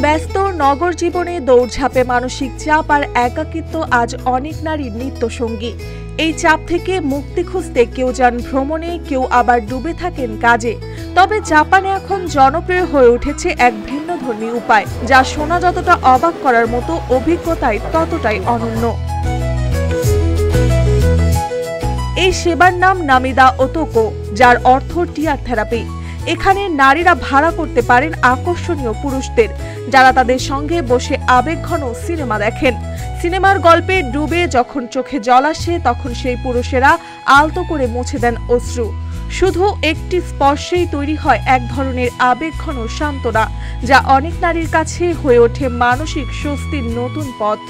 ব্যস্ত নগর জীবনে দৌড়ঝাঁপে মানসিক চাপ আর একাকিত্ব আজ অনেক নারীর নিত্যসঙ্গী। এই চাপ থেকে মুক্তি খুঁজতে কেউ যান ভ্রমণে, কেউ আবার ডুবে থাকেন কাজে। তবে জাপানে এখন জনপ্রিয় হয়ে উঠেছে এক ভিন্নধর্মী উপায়, যা শোনা যতটা অবাক করার মতো, অভিজ্ঞতায় ততটাই অনন্য। এই সেবার নাম নামিদা ওতোকো, যার অর্থ টিয়ার থেরাপি। এখানে নারীরা ভাড়া করতে পারেন আকর্ষণীয় পুরুষদের, যারা তাদের সঙ্গে বসে আবেগঘন সিনেমা দেখেন। সিনেমার গল্পে ডুবে যখন চোখে জল আসে, তখন সেই পুরুষেরা আলতো করে মুছে দেন অশ্রু। শুধু একটি স্পর্শেই তৈরি হয় এক ধরনের আবেগঘন সান্ত্বনা, যা অনেক নারীর কাছে হয়ে ওঠে মানসিক স্বস্তির নতুন পথ।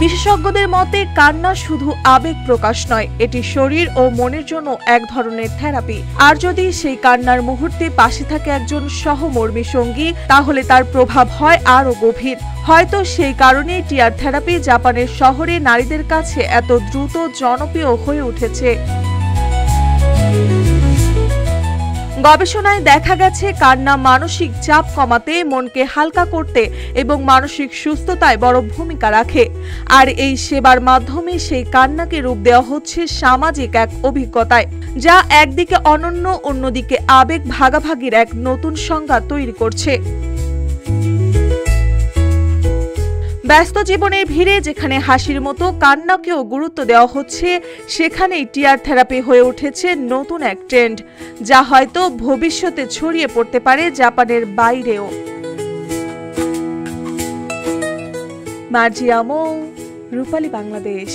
বিশেষজ্ঞদের মতে কান্না শুধু আবেগ প্রকাশ নয়, এটি শরীর ও মনের জন্য এক ধরনের থেরাপি। আর যদি সেই কান্নার মুহূর্তে পাশে থাকে একজন সহমর্মী সঙ্গী, তাহলে তার প্রভাব হয় আরও গভীর। হয়তো সেই কারণেই টিয়ার থেরাপি জাপানের শহরে নারীদের কাছে এত দ্রুত জনপ্রিয় হয়ে উঠেছে। গবেষণায় দেখা গেছে কান্না মানসিক চাপ কমাতে, মনকে হালকা করতে এবং মানসিক সুস্থতায় বড় ভূমিকা রাখে। আর এই সেবার মাধ্যমে সেই কান্নাকে রূপ দেওয়া হচ্ছে সামাজিক এক অভিজ্ঞতায়, যা একদিকে অনন্য, অন্যদিকে আবেগ ভাগাভাগির এক নতুন সংজ্ঞা তৈরি করছে। ব্যস্ত জীবনের ভিড়ে যেখানে হাসির মতো কান্নাকেও গুরুত্ব দেওয়া হচ্ছে, সেখানেই টিয়ার থেরাপি হয়ে উঠেছে নতুন এক ট্রেন্ড, যা হয়তো ভবিষ্যতে ছড়িয়ে পড়তে পারে জাপানের বাইরেও। মার্জিয়া মৌ, রূপালী বাংলাদেশ।